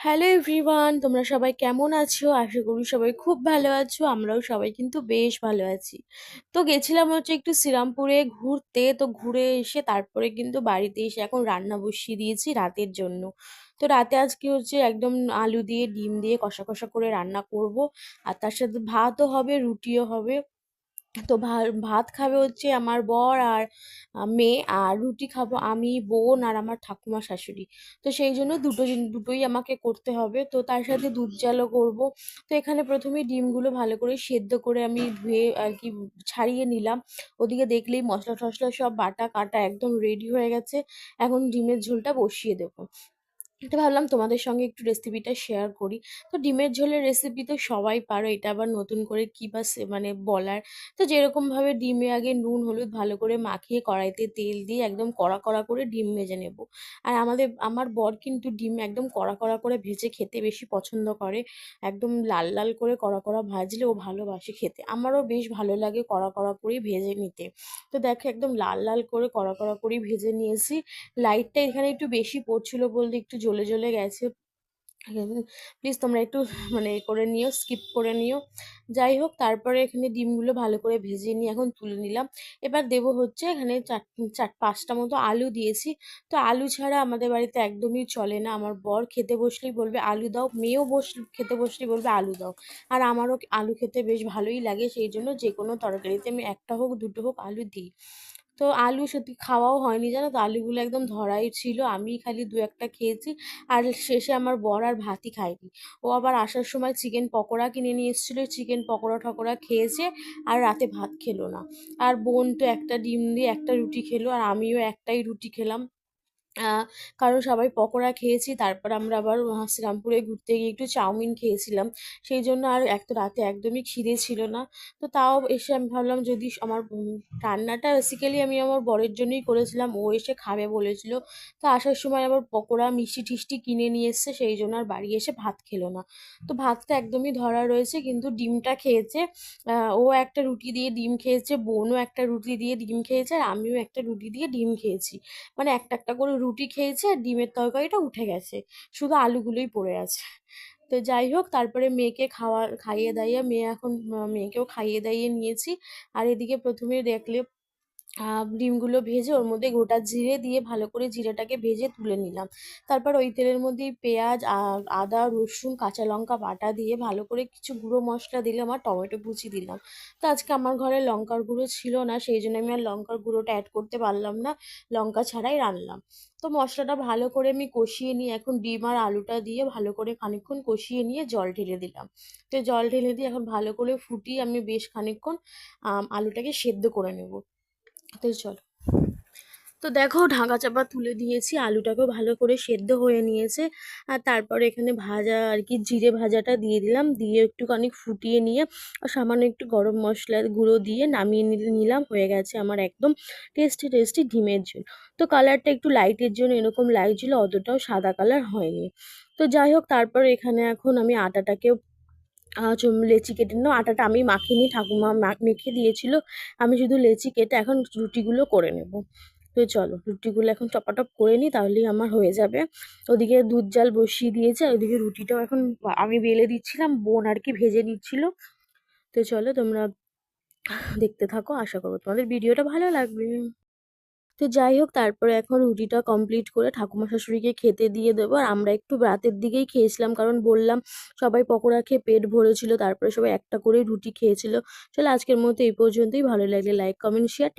Hello everyone, তোমরা সবাই কেমন আছো? আশা করি সবাই খুব ভালো আছো। আমরাও সবাই কিন্তু বেশ ভালো আছি। তো গেছিলাম হচ্ছে একটু শ্রীরামপুরে ঘুরতে। তো ঘুরে এসে তারপরে কিন্তু বাড়িতে এসে এখন রান্না বসিয়ে দিয়েছি রাতের জন্য। তো রাতে আজকে হচ্ছে একদম আলু দিয়ে ডিম দিয়ে কষা কষা করে রান্না করব। আর তার সাথে ভাতও হবে, রুটিও হবে। তো ভাত খাবে হচ্ছে আমার বর আর মেয়ে, আর রুটি খাবো আমি, বোন আর আমার ঠাকুমা শাশুড়ি। তো সেই জন্য দুটোই আমাকে করতে হবে। তো তার সাথে দুধ জালও করবো। তো এখানে প্রথমে ডিমগুলো ভালো করে সেদ্ধ করে আমি ধুয়ে আর কি ছাড়িয়ে নিলাম। ওদিকে দেখলেই মশলা টশলা সব বাটা কাটা একদম রেডি হয়ে গেছে। এখন ডিমের ঝোলটা বসিয়ে দেবো। তো ভাবলাম তোমাদের সঙ্গে একটু রেসিপিটা শেয়ার করি। তো ডিমের ঝোলের রেসিপি তো সবাই পারো, এটা আবার নতুন করে কি বা মানে বলার। তো যেরকম ভাবে ডিমে আগে নুন হলুদ ভালো করে মাখিয়ে কড়াইতে তেল দিয়ে একদম কড়া কড়া করে ডিম ভেজে নেব। আর আমার বর কিন্তু ডিম একদম কড়া কড়া করে ভেজে খেতে বেশি পছন্দ করে। একদম লাল লাল করে কড়া কড়া ভাজলে ও ভালোবাসে খেতে। আমারও বেশ ভালো লাগে কড়া কড়া করেই ভেজে নিতে। তো দেখো একদম লাল লাল করে কড়া কড়া করেই ভেজে নিয়েছি। লাইটটা এখানে একটু বেশি পড়ছিল বলতে একটু জ্বলে জ্বলে গেছে। প্লিজ তোমরা একটু মানে করে নিও, স্কিপ করে নিও। যাই হোক, তারপরে এখানে ডিমগুলো ভালো করে ভেজে নিয়ে এখন তুলে নিলাম। এবার দেবো হচ্ছে এখানে পাঁচটা মতো আলু দিয়েছি। তো আলু ছাড়া আমাদের বাড়িতে একদমই চলে না। আমার বর খেতে বসলেই বলবে আলু দাও, মেয়েও খেতে বসলেই বলবে আলু দাও। আর আমারও আলু খেতে বেশ ভালোই লাগে, সেই জন্য যে কোনো তরকারিতে আমি একটা হোক দুটো হোক আলু দিই। তো আলু সত্যি খাওয়াও হয়নি জানো তো, আলুগুলো একদম ধরাই ছিল, আমি খালি দু একটা খেয়েছি। আর শেষে আমার বর আর ভাতই খায়নি। ও আবার আসার সময় চিকেন পকোড়া কিনে নিয়ে এসেছিল, চিকেন পকোড়া ঠকোড়া খেয়েছে। আর রাতে ভাত খেলো না। আর বোন তো একটা ডিম দিয়ে একটা রুটি খেলো, আর আমিও একটাই রুটি খেলাম। কারণ সবাই পকোড়া খেয়েছি, তারপর আমরা আবার শ্রীরামপুরে ঘুরতে গিয়ে একটু চাউমিন খেয়েছিলাম। সেই জন্য আর এক তো রাতে একদমই খিদে ছিল না। তো তাও এসে আমি ভাবলাম যদি আমার রান্নাটা বেসিক্যালি আমি আমার বরের জন্যই করেছিলাম, ও এসে খাবে বলেছিল। তো আসার সময় আবার পকোড়া মিষ্টি টিষ্টি কিনে নিয়ে এসছে, সেই জন্য আর বাড়ি এসে ভাত খেলো না। তো ভাতটা একদমই ধরা রয়েছে, কিন্তু ডিমটা খেয়েছে। ও একটা রুটি দিয়ে ডিম খেয়েছে, বোনও একটা রুটি দিয়ে ডিম খেয়েছে, আর আমিও একটা রুটি দিয়ে ডিম খেয়েছি। মানে একটা একটা করে রুটি খেয়েছে, আর ডিমের তরকারিটা উঠে গেছে, শুধু আলুগুলোই পড়ে আছে। তো যাই হোক, তারপরে মেয়েকে খাইয়ে দাইয়ে মেয়েকেও খাইয়ে দাইয়ে নিয়েছি। আর এদিকে প্রথমে দেখলে ডিমগুলো ভেজে ওর মধ্যে গোটা জিরে দিয়ে ভালো করে জিরেটাকে ভেজে তুলে নিলাম। তারপর ওই তেলের মধ্যেই পেঁয়াজ আদা রসুন কাঁচা লঙ্কা বাটা দিয়ে ভালো করে কিছু গুঁড়ো মশলা দিলাম, আর টমেটো কুচি দিলাম। তো আজকে আমার ঘরে লঙ্কার গুঁড়ো ছিল না, সেই জন্য আমি আর লঙ্কার গুঁড়োটা অ্যাড করতে পারলাম না, লঙ্কা ছাড়াই রান্নাম। তো মশলাটা ভালো করে আমি কষিয়ে নিয়ে এখন ডিম আর আলুটা দিয়ে ভালো করে খানিকক্ষণ কষিয়ে নিয়ে জল ঢেলে দিলাম। তো জল ঢেলে দিয়ে এখন ভালো করে ফুটিয়ে আমি বেশ খানিকক্ষণ আলুটাকে সেদ্ধ করে নেব। তো চলো, তো দেখো ঢাকা চাপা তুলে দিয়েছি, আলুটাকেও ভালো করে সেদ্ধ হয়ে নিয়েছে। আর তারপরে এখানে ভাজা আর কি জিরে ভাজাটা দিয়ে দিলাম, দিয়ে একটুখানি ফুটিয়ে নিয়ে আর সামান্য একটু গরম মশলার গুঁড়ো দিয়ে নামিয়ে নিলাম। হয়ে গেছে আমার একদম টেস্টি টেস্টি ডিমের ঝোল। তো কালারটা একটু লাইটের জন্য এরকম লাইট ছিল, অতটাও সাদা কালার হয়নি। তো যাই হোক, তারপর এখানে এখন আমি আটাটাকে লেচি কেটে নিলাম। আটাটা আমি মাখিনি, ঠাকুমা মেখে দিয়েছিল। আমি শুধু লেচি কেটে এখন রুটিগুলো করে নেব। তো চলো রুটিগুলো এখন টপাটপ করে নিই, তাহলেই আমার হয়ে যাবে। ওদিকে দুধ জাল বসিয়ে দিয়েছে, ওদিকে রুটিটাও এখন আমি বেলে দিচ্ছিলাম, বোন আর কি ভেজে নিচ্ছিল। তো চলো তোমরা দেখতে থাকো, আশা করবো তোমাদের ভিডিওটা ভালো লাগবে। তো যাই হোক, তারপরে এখন রুটিটা কমপ্লিট করে ঠাকুমা শাশুড়িকে খেতে দিয়ে দেবো। আর আমরা একটু রাতের দিকেই খেয়েছিলাম, কারণ বললাম সবাই পকোড়া খেয়ে পেট ভরেছিল, তারপরে সবাই একটা করেই রুটি খেয়েছিল। চলো আজকের মতো এই পর্যন্তই। ভালো লাগলে লাইক কমেন্ট শেয়ার।